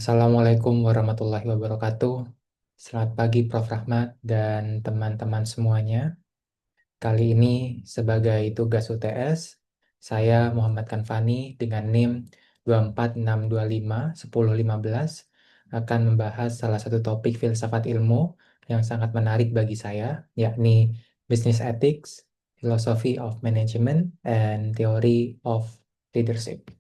Assalamualaikum warahmatullahi wabarakatuh. Selamat pagi Prof. Rahmat dan teman-teman semuanya. Kali ini sebagai tugas UTS, saya Muhammad Kanfani dengan NIM 246251015 akan membahas salah satu topik filsafat ilmu yang sangat menarik bagi saya, yakni Business Ethics, Philosophy of Management, and Theory of Leadership.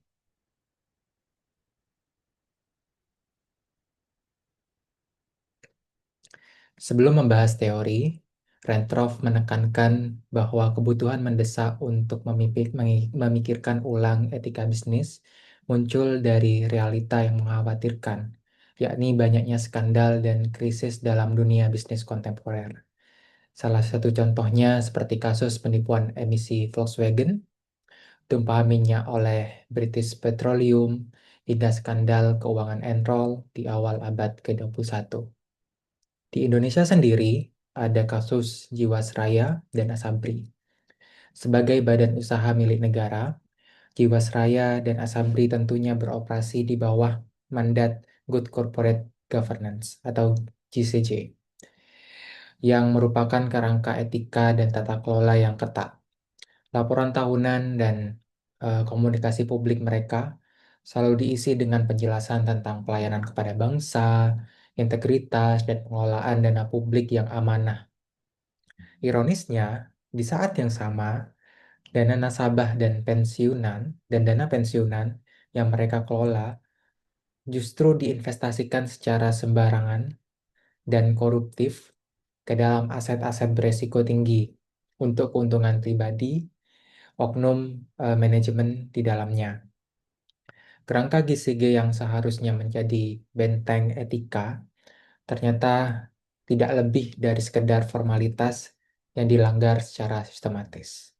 Sebelum membahas teori, Rentroff menekankan bahwa kebutuhan mendesak untuk memikirkan ulang etika bisnis muncul dari realita yang mengkhawatirkan, yakni banyaknya skandal dan krisis dalam dunia bisnis kontemporer. Salah satu contohnya seperti kasus penipuan emisi Volkswagen, tumpahan minyak oleh British Petroleum, hingga skandal keuangan Enron di awal abad ke-21. Di Indonesia sendiri, ada kasus Jiwasraya dan Asabri. Sebagai badan usaha milik negara, Jiwasraya dan Asabri tentunya beroperasi di bawah mandat Good Corporate Governance atau GCJ, yang merupakan kerangka etika dan tata kelola yang ketat. Laporan tahunan dan komunikasi publik mereka selalu diisi dengan penjelasan tentang pelayanan kepada bangsa, integritas, dan pengelolaan dana publik yang amanah. Ironisnya, di saat yang sama, dana nasabah dan dana pensiunan yang mereka kelola justru diinvestasikan secara sembarangan dan koruptif ke dalam aset-aset beresiko tinggi untuk keuntungan pribadi, oknum manajemen di dalamnya. Kerangka GCG yang seharusnya menjadi benteng etika ternyata tidak lebih dari sekedar formalitas yang dilanggar secara sistematis.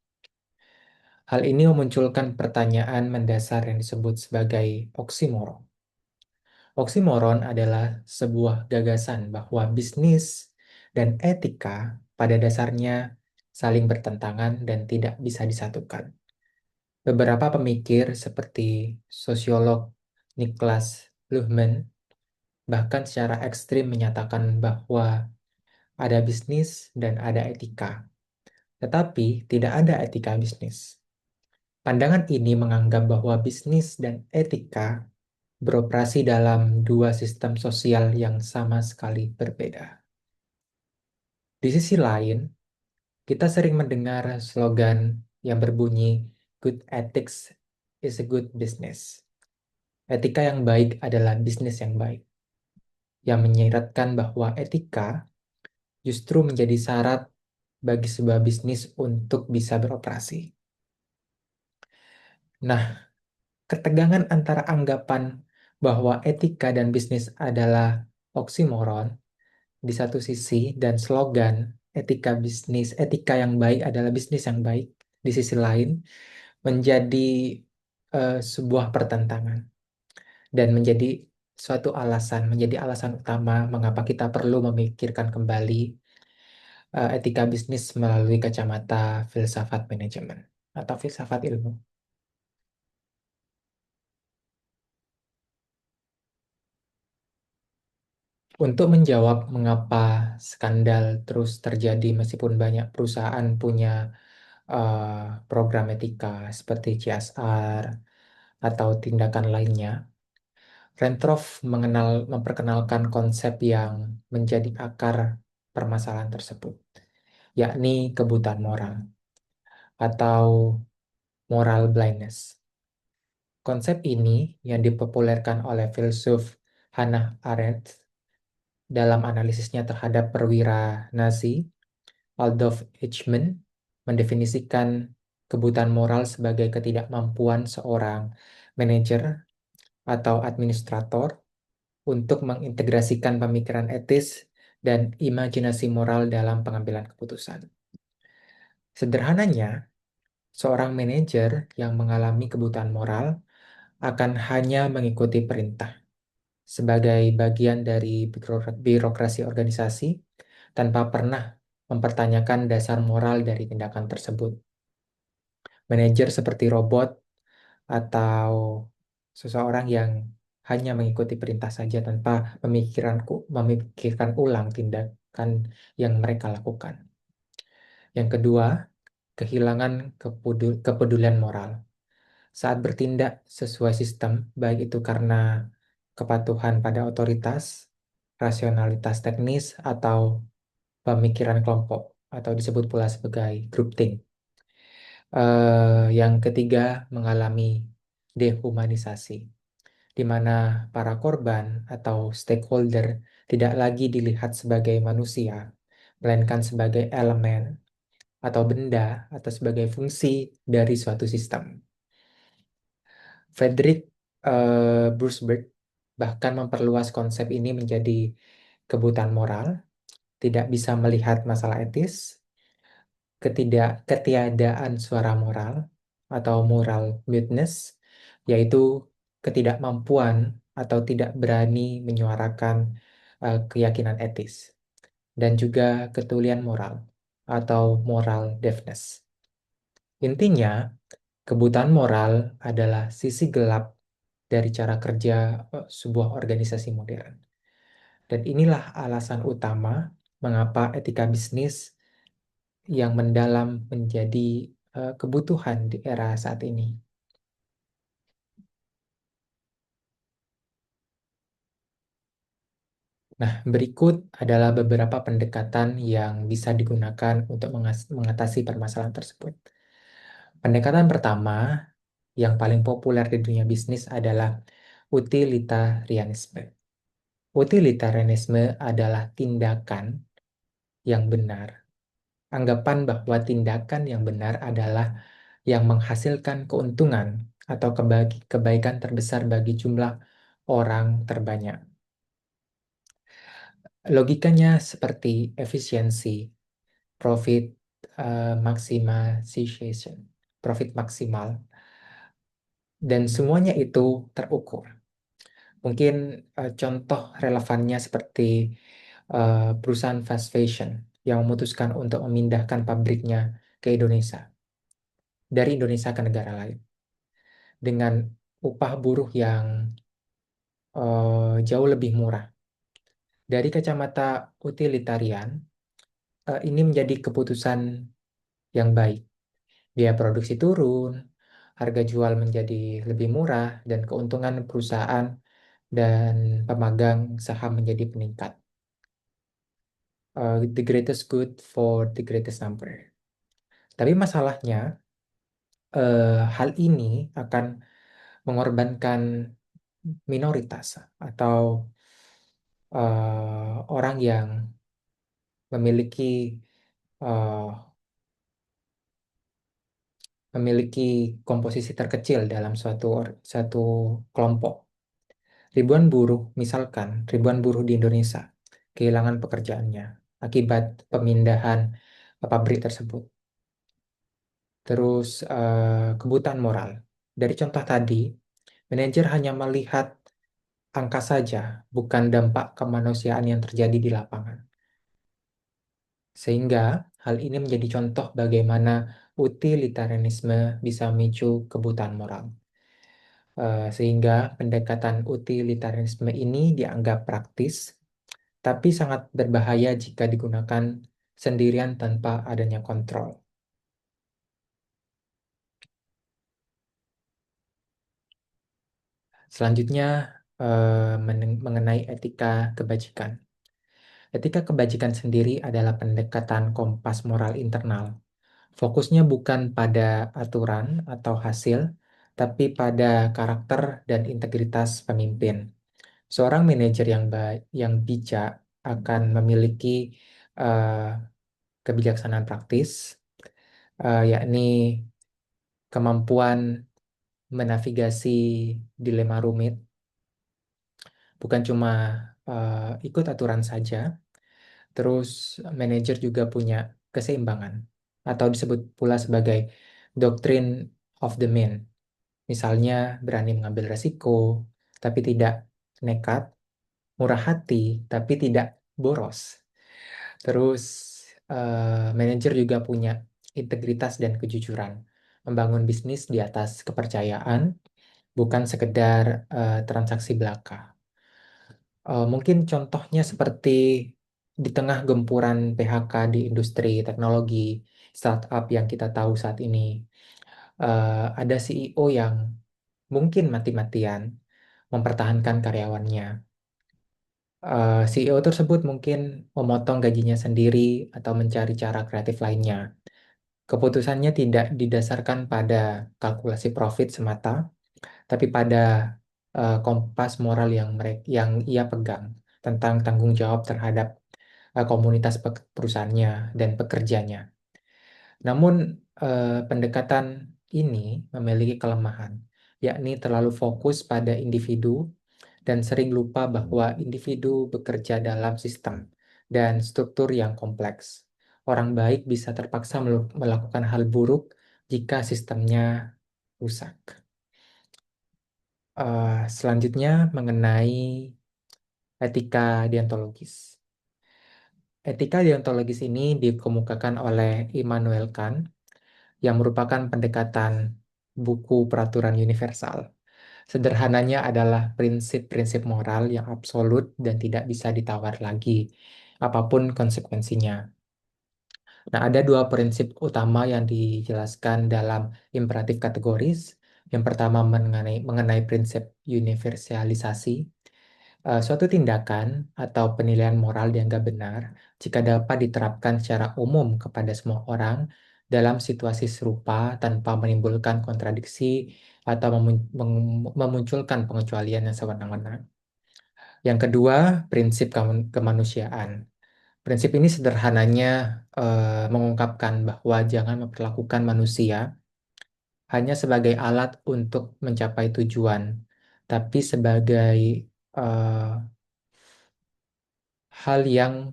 Hal ini memunculkan pertanyaan mendasar yang disebut sebagai oksimoron. Oksimoron adalah sebuah gagasan bahwa bisnis dan etika pada dasarnya saling bertentangan dan tidak bisa disatukan. Beberapa pemikir seperti sosiolog Niklas Luhmann bahkan secara ekstrim menyatakan bahwa ada bisnis dan ada etika, tetapi tidak ada etika bisnis. Pandangan ini menganggap bahwa bisnis dan etika beroperasi dalam dua sistem sosial yang sama sekali berbeda. Di sisi lain, kita sering mendengar slogan yang berbunyi "Good ethics is a good business". Etika yang baik adalah bisnis yang baik, yang menyiratkan bahwa etika justru menjadi syarat bagi sebuah bisnis untuk bisa beroperasi. Nah, ketegangan antara anggapan bahwa etika dan bisnis adalah oksimoron di satu sisi dan slogan etika yang baik adalah bisnis yang baik di sisi lain menjadi sebuah pertentangan dan menjadi alasan utama mengapa kita perlu memikirkan kembali etika bisnis melalui kacamata filsafat manajemen atau filsafat ilmu. Untuk menjawab mengapa skandal terus terjadi meskipun banyak perusahaan punya program etika seperti CSR atau tindakan lainnya, Rentroff memperkenalkan konsep yang menjadi akar permasalahan tersebut, yakni kebutaan moral atau moral blindness. Konsep ini yang dipopulerkan oleh filsuf Hannah Arendt dalam analisisnya terhadap perwira Nazi, Adolf Eichmann mendefinisikan kebutaan moral sebagai ketidakmampuan seorang manajer atau administrator untuk mengintegrasikan pemikiran etis dan imajinasi moral dalam pengambilan keputusan. Sederhananya, seorang manajer yang mengalami kebutaan moral akan hanya mengikuti perintah sebagai bagian dari birokrasi organisasi tanpa pernah mempertanyakan dasar moral dari tindakan tersebut. Manajer seperti robot atau seseorang yang hanya mengikuti perintah saja tanpa memikirkan ulang tindakan yang mereka lakukan. Yang kedua, kehilangan kepedulian moral. Saat bertindak sesuai sistem, baik itu karena kepatuhan pada otoritas, rasionalitas teknis, atau pemikiran kelompok, atau disebut pula sebagai groupthink. Yang ketiga, mengalami dehumanisasi, di mana para korban atau stakeholder tidak lagi dilihat sebagai manusia, melainkan sebagai elemen atau benda atau sebagai fungsi dari suatu sistem. Frederick Brusberg bahkan memperluas konsep ini menjadi kebutaan moral, tidak bisa melihat masalah etis, ketiadaan suara moral atau moral muteness, yaitu ketidakmampuan atau tidak berani menyuarakan keyakinan etis, dan juga ketulian moral atau moral deafness. Intinya, kebutaan moral adalah sisi gelap dari cara kerja sebuah organisasi modern. Dan inilah alasan utama mengapa etika bisnis yang mendalam menjadi kebutuhan di era saat ini. Nah, berikut adalah beberapa pendekatan yang bisa digunakan untuk mengatasi permasalahan tersebut. Pendekatan pertama yang paling populer di dunia bisnis adalah utilitarianisme. Utilitarianisme adalah tindakan yang benar. Anggapan bahwa tindakan yang benar adalah yang menghasilkan keuntungan atau kebaikan terbesar bagi jumlah orang terbanyak. Logikanya seperti efisiensi, profit maximization, profit maksimal, dan semuanya itu terukur. Mungkin contoh relevannya seperti perusahaan fast fashion yang memutuskan untuk memindahkan pabriknya ke Indonesia, dari Indonesia ke negara lain, dengan upah buruh yang jauh lebih murah. Dari kacamata utilitarian, ini menjadi keputusan yang baik. Biaya produksi turun, harga jual menjadi lebih murah, dan keuntungan perusahaan dan pemegang saham menjadi meningkat. The greatest good for the greatest number. Tapi masalahnya, hal ini akan mengorbankan minoritas atau orang yang memiliki uh, memiliki komposisi terkecil dalam suatu kelompok. Ribuan buruh di Indonesia kehilangan pekerjaannya akibat pemindahan pabrik tersebut. Terus kebutaan moral. Dari contoh tadi, manajer hanya melihat angka saja, bukan dampak kemanusiaan yang terjadi di lapangan. Sehingga hal ini menjadi contoh bagaimana utilitarianisme bisa memicu kebutaan moral. Sehingga pendekatan utilitarianisme ini dianggap praktis, tapi sangat berbahaya jika digunakan sendirian tanpa adanya kontrol. Selanjutnya, mengenai etika kebajikan. Etika kebajikan sendiri adalah pendekatan kompas moral internal. Fokusnya bukan pada aturan atau hasil, tapi pada karakter dan integritas pemimpin. Seorang manajer yang bijak akan memiliki eh, kebijaksanaan praktis, yakni kemampuan menavigasi dilema rumit, bukan cuma ikut aturan saja. Terus manajer juga punya keseimbangan, atau disebut pula sebagai doctrine of the man. Misalnya berani mengambil resiko, tapi tidak nekat, murah hati, tapi tidak boros. Terus manajer juga punya integritas dan kejujuran, membangun bisnis di atas kepercayaan, bukan sekedar transaksi belaka. Mungkin contohnya seperti di tengah gempuran PHK di industri teknologi, startup yang kita tahu saat ini, ada CEO yang mungkin mati-matian mempertahankan karyawannya. CEO tersebut mungkin memotong gajinya sendiri atau mencari cara kreatif lainnya. Keputusannya tidak didasarkan pada kalkulasi profit semata, tapi pada kompas moral yang ia pegang tentang tanggung jawab terhadap komunitas perusahaannya dan pekerjanya. Namun pendekatan ini memiliki kelemahan, yakni terlalu fokus pada individu dan sering lupa bahwa individu bekerja dalam sistem dan struktur yang kompleks. Orang baik bisa terpaksa melakukan hal buruk jika sistemnya rusak. Selanjutnya mengenai etika deontologis. Etika deontologis ini dikemukakan oleh Immanuel Kant yang merupakan pendekatan buku peraturan universal. Sederhananya adalah prinsip-prinsip moral yang absolut dan tidak bisa ditawar lagi, apapun konsekuensinya. Nah, ada dua prinsip utama yang dijelaskan dalam imperatif kategoris. Yang pertama mengenai prinsip universalisasi. Suatu tindakan atau penilaian moral dianggap benar jika dapat diterapkan secara umum kepada semua orang dalam situasi serupa tanpa menimbulkan kontradiksi atau memunculkan pengecualian yang sewenang-wenang. Yang kedua, prinsip kemanusiaan. Prinsip ini sederhananya mengungkapkan bahwa jangan memperlakukan manusia hanya sebagai alat untuk mencapai tujuan, tapi sebagai eh, hal yang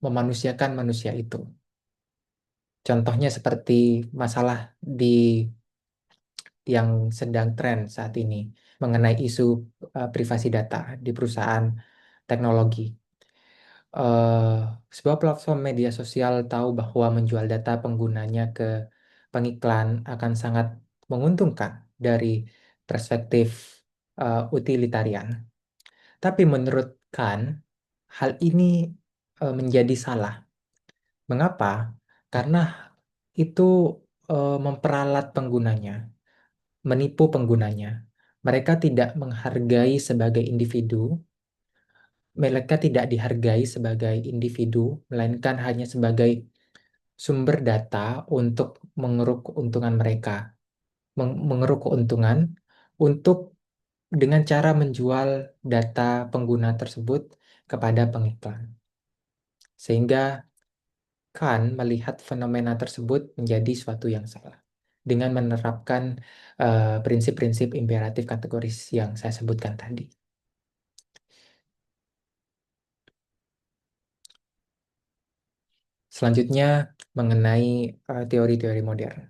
memanusiakan manusia itu. Contohnya seperti masalah di yang sedang tren saat ini mengenai isu privasi data di perusahaan teknologi. eh, Sebuah platform media sosial tahu bahwa menjual data penggunanya ke pengiklan akan sangat menguntungkan dari perspektif utilitarian. Tapi menurut Khan, hal ini menjadi salah. Mengapa? Karena itu memperalat penggunanya, menipu penggunanya. Mereka tidak menghargai sebagai individu, mereka tidak dihargai sebagai individu, melainkan hanya sebagai sumber data untuk mengeruk keuntungan mereka, mengeruk keuntungan untuk dengan cara menjual data pengguna tersebut kepada pengiklan. Sehingga Khan melihat fenomena tersebut menjadi suatu yang salah dengan menerapkan prinsip-prinsip imperatif kategoris yang saya sebutkan tadi. Selanjutnya mengenai teori-teori modern.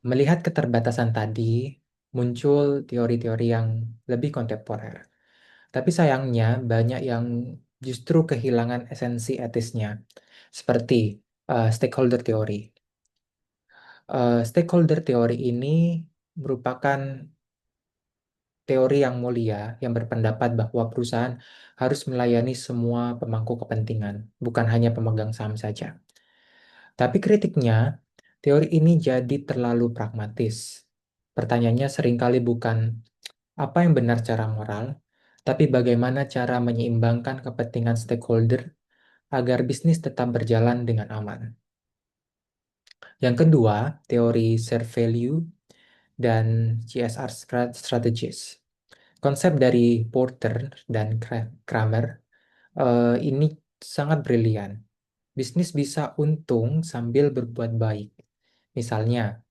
Melihat keterbatasan tadi, muncul teori-teori yang lebih kontemporer. Tapi sayangnya banyak yang justru kehilangan esensi etisnya, seperti stakeholder teori. Stakeholder teori ini merupakan teori yang mulia yang berpendapat bahwa perusahaan harus melayani semua pemangku kepentingan, bukan hanya pemegang saham saja. Tapi kritiknya, teori ini jadi terlalu pragmatis. Pertanyaannya seringkali bukan apa yang benar secara moral, tapi bagaimana cara menyeimbangkan kepentingan stakeholder agar bisnis tetap berjalan dengan aman. Yang kedua, teori share value dan CSR strategies. Konsep dari Porter dan Kramer ini sangat brilian. Bisnis bisa untung sambil berbuat baik. Misalnya,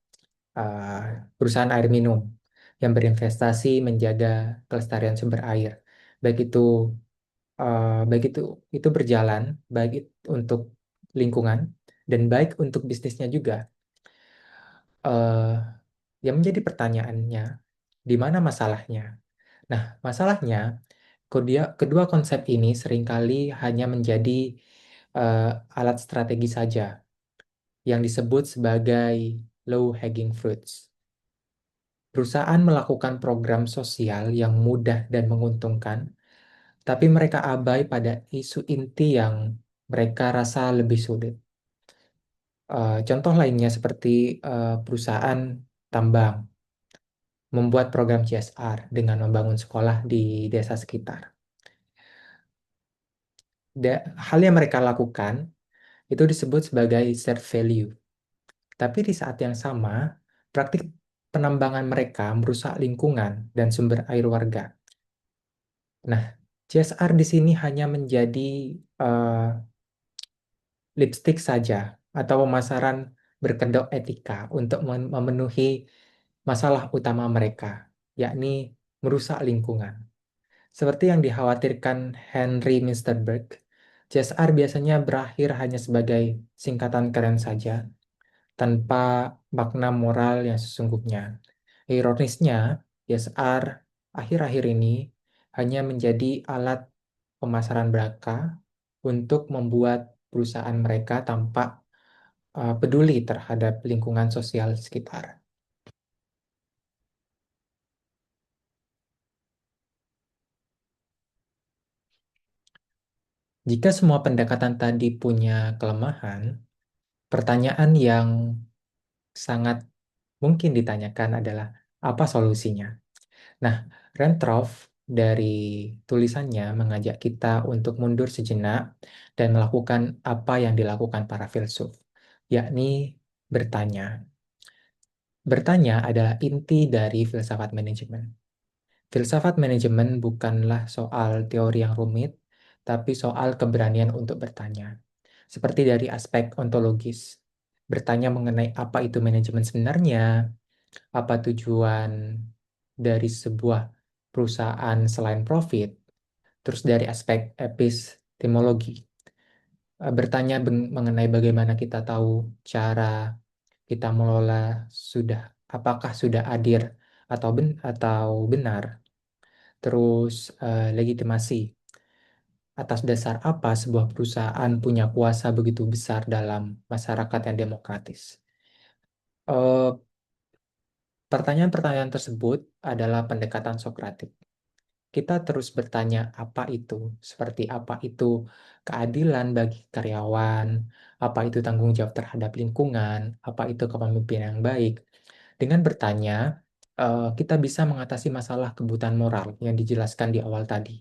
eh, perusahaan air minum yang berinvestasi menjaga kelestarian sumber air, baik itu baik itu berjalan, untuk lingkungan dan baik untuk bisnisnya juga. Eh, yang menjadi pertanyaannya, di mana masalahnya? Nah, masalahnya kedua konsep ini seringkali hanya menjadi eh, alat strategi saja yang disebut sebagai low hanging fruits. Perusahaan melakukan program sosial yang mudah dan menguntungkan, tapi mereka abai pada isu inti yang mereka rasa lebih sulit. Contoh lainnya seperti perusahaan tambang membuat program CSR dengan membangun sekolah di desa sekitar. Hal yang mereka lakukan itu disebut sebagai shared value. Tapi di saat yang sama, praktik penambangan mereka merusak lingkungan dan sumber air warga. Nah, CSR di sini hanya menjadi eh, lipstick saja atau pemasaran berkedok etika untuk memenuhi masalah utama mereka, yakni merusak lingkungan. Seperti yang dikhawatirkan Henry Minsterberg, CSR biasanya berakhir hanya sebagai singkatan keren saja, tanpa makna moral yang sesungguhnya. Ironisnya, CSR akhir-akhir ini hanya menjadi alat pemasaran belaka untuk membuat perusahaan mereka tampak peduli terhadap lingkungan sosial sekitar. Jika semua pendekatan tadi punya kelemahan, pertanyaan yang sangat mungkin ditanyakan adalah apa solusinya? Nah, Rentroff dari tulisannya mengajak kita untuk mundur sejenak dan melakukan apa yang dilakukan para filsuf, yakni bertanya. Bertanya adalah inti dari filsafat manajemen. Filsafat manajemen bukanlah soal teori yang rumit, tapi soal keberanian untuk bertanya. Seperti dari aspek ontologis, bertanya mengenai apa itu manajemen sebenarnya, apa tujuan dari sebuah perusahaan selain profit, terus dari aspek epistemologi, bertanya mengenai bagaimana kita tahu cara kita mengelola sudah apakah sudah adil atau benar, terus legitimasi atas dasar apa sebuah perusahaan punya kuasa begitu besar dalam masyarakat yang demokratis. Eh, Pertanyaan-pertanyaan tersebut adalah pendekatan Sokratik. Kita terus bertanya apa itu, seperti apa itu keadilan bagi karyawan, apa itu tanggung jawab terhadap lingkungan, apa itu kepemimpinan yang baik. Dengan bertanya, kita bisa mengatasi masalah kebutuhan moral yang dijelaskan di awal tadi.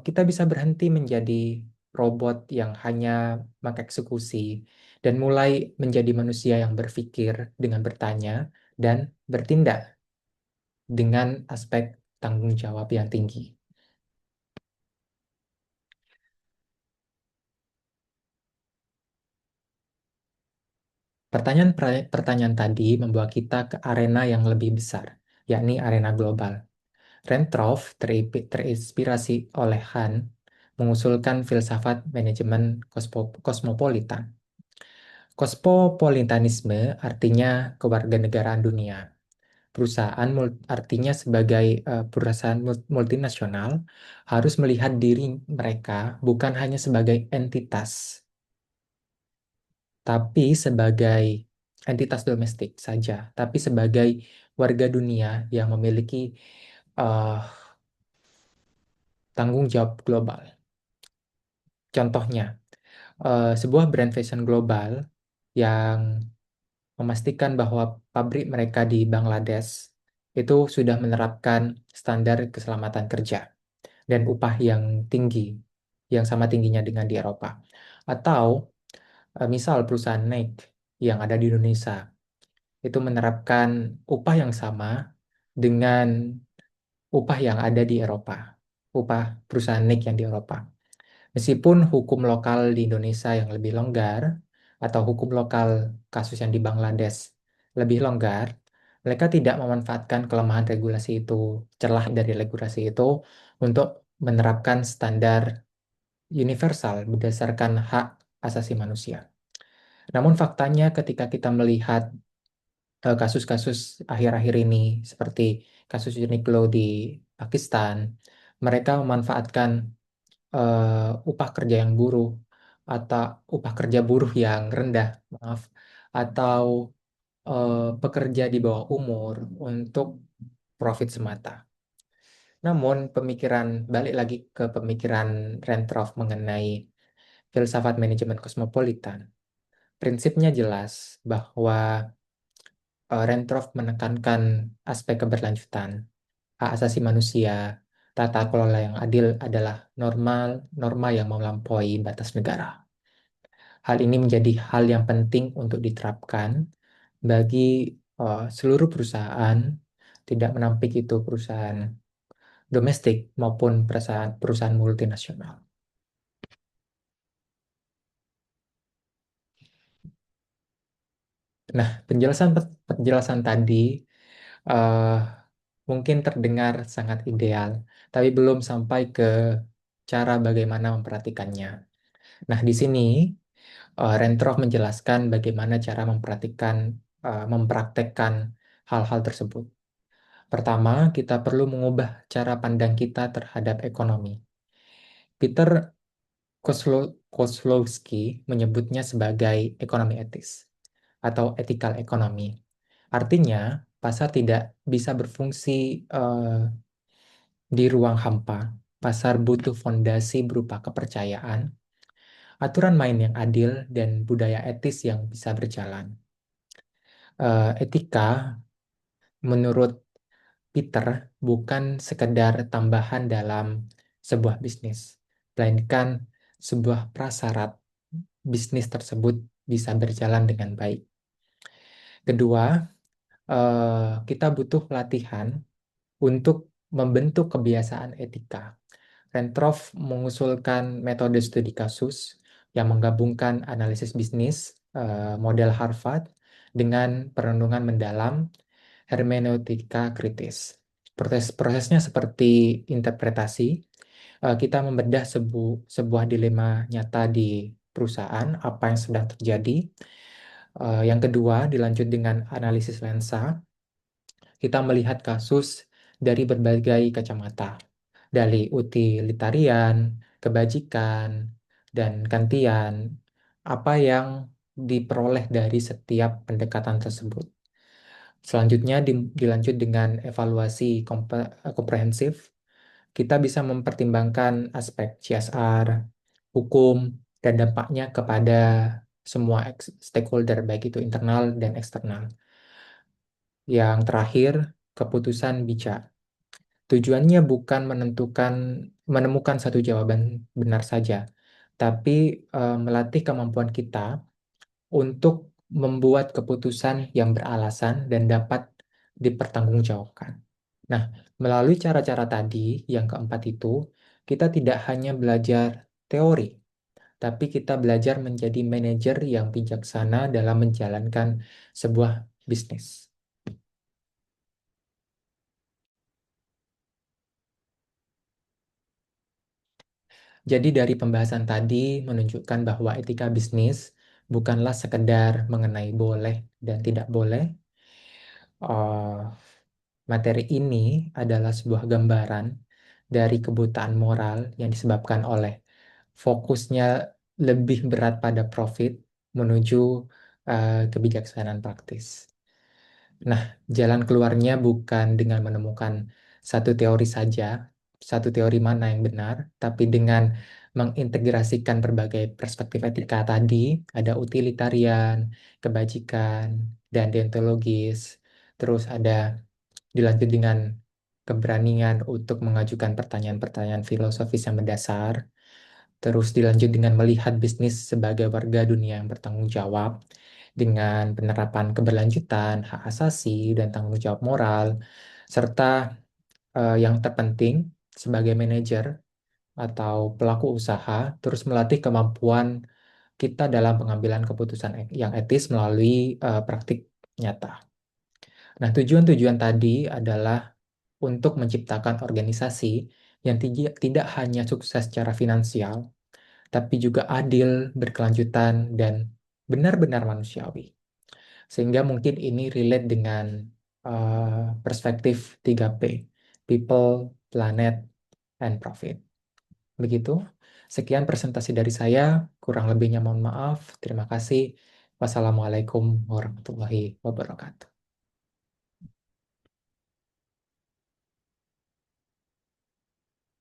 Kita bisa berhenti menjadi robot yang hanya mengeksekusi dan mulai menjadi manusia yang berpikir dengan bertanya dan bertindak dengan aspek tanggung jawab yang tinggi. Pertanyaan tadi membawa kita ke arena yang lebih besar, yakni arena global. Rentroff terinspirasi oleh Han mengusulkan filsafat manajemen kosmopolitan. Kosmopolitanisme artinya kewarganegaraan dunia. Artinya sebagai perusahaan multinasional harus melihat diri mereka bukan hanya sebagai entitas, tapi sebagai entitas domestik saja, tapi sebagai warga dunia yang memiliki eh, tanggung jawab global. Contohnya, sebuah brand fashion global yang memastikan bahwa pabrik mereka di Bangladesh itu sudah menerapkan standar keselamatan kerja dan upah yang tinggi, yang sama tingginya dengan di Eropa. Atau misal perusahaan Nike yang ada di Indonesia itu menerapkan upah yang sama dengan upah yang ada di Eropa, upah perusahaan Nike yang di Eropa. Meskipun hukum lokal di Indonesia yang lebih longgar atau hukum lokal kasus yang di Bangladesh lebih longgar, mereka tidak memanfaatkan kelemahan regulasi itu, celah dari regulasi itu untuk menerapkan standar universal berdasarkan hak asasi manusia. Namun faktanya ketika kita melihat kasus-kasus akhir-akhir ini seperti kasus Uniqlo di Pakistan, mereka memanfaatkan upah kerja yang atau upah kerja buruh yang rendah, maaf, atau pekerja di bawah umur untuk profit semata. Namun balik lagi ke pemikiran Rentroff mengenai filsafat manajemen kosmopolitan. Prinsipnya jelas bahwa Rentroff menekankan aspek keberlanjutan, hak asasi manusia, tata kelola yang adil adalah norma yang melampaui batas negara. Hal ini menjadi hal yang penting untuk diterapkan bagi seluruh perusahaan, tidak menampik itu perusahaan domestik maupun perusahaan multinasional. Nah, penjelasan tadi eh, mungkin terdengar sangat ideal, tapi belum sampai ke cara bagaimana memperhatikannya. Nah, di sini Rentroff menjelaskan bagaimana cara mempraktekkan hal-hal tersebut. Pertama, kita perlu mengubah cara pandang kita terhadap ekonomi. Peter Kozlowski menyebutnya sebagai ekonomi etis atau ethical economy. Artinya, pasar tidak bisa berfungsi di ruang hampa. Pasar butuh fondasi berupa kepercayaan, aturan main yang adil, dan budaya etis yang bisa berjalan. Etika, menurut Peter, bukan sekedar tambahan dalam sebuah bisnis, melainkan sebuah prasyarat bisnis tersebut bisa berjalan dengan baik. Kedua, kita butuh pelatihan untuk membentuk kebiasaan etika. Rentroff mengusulkan metode studi kasus yang menggabungkan analisis bisnis, model Harvard, dengan perenungan mendalam hermeneutika kritis. Prosesnya seperti interpretasi, kita membedah sebuah dilema nyata di perusahaan, apa yang sedang terjadi. Yang kedua, dilanjut dengan analisis lensa, kita melihat kasus dari berbagai kacamata, dari utilitarian, kebajikan, dan gantian, apa yang diperoleh dari setiap pendekatan tersebut. Selanjutnya dilanjut dengan evaluasi komprehensif. Kita bisa mempertimbangkan aspek CSR, hukum, dan dampaknya kepada semua stakeholder, baik itu internal dan eksternal. Yang terakhir, keputusan bijak. Tujuannya bukan menemukan satu jawaban benar saja, tapi melatih kemampuan kita untuk membuat keputusan yang beralasan dan dapat dipertanggungjawabkan. Nah, melalui cara-cara tadi, yang keempat itu, kita tidak hanya belajar teori, tapi kita belajar menjadi manajer yang bijaksana dalam menjalankan sebuah bisnis. Jadi dari pembahasan tadi menunjukkan bahwa etika bisnis bukanlah sekedar mengenai boleh dan tidak boleh. Eh, Materi ini adalah sebuah gambaran dari kebutaan moral yang disebabkan oleh fokusnya lebih berat pada profit menuju kebijaksanaan praktis. Nah, jalan keluarnya bukan dengan menemukan satu teori saja, satu teori mana yang benar, tapi dengan mengintegrasikan berbagai perspektif etika tadi, ada utilitarian, kebajikan, dan deontologis. Terus ada dilanjut dengan keberanian untuk mengajukan pertanyaan-pertanyaan filosofis yang mendasar. Terus dilanjut dengan melihat bisnis sebagai warga dunia yang bertanggung jawab dengan penerapan keberlanjutan, hak asasi, dan tanggung jawab moral, serta yang terpenting sebagai manajer atau pelaku usaha, terus melatih kemampuan kita dalam pengambilan keputusan yang etis melalui praktik nyata. Nah, tujuan-tujuan tadi adalah untuk menciptakan organisasi yang tidak hanya sukses secara finansial, tapi juga adil, berkelanjutan, dan benar-benar manusiawi. Sehingga mungkin ini relate dengan perspektif 3P, People, Planet, and Profit. Begitu. Sekian presentasi dari saya, kurang lebihnya mohon maaf. Terima kasih. Wassalamualaikum warahmatullahi wabarakatuh.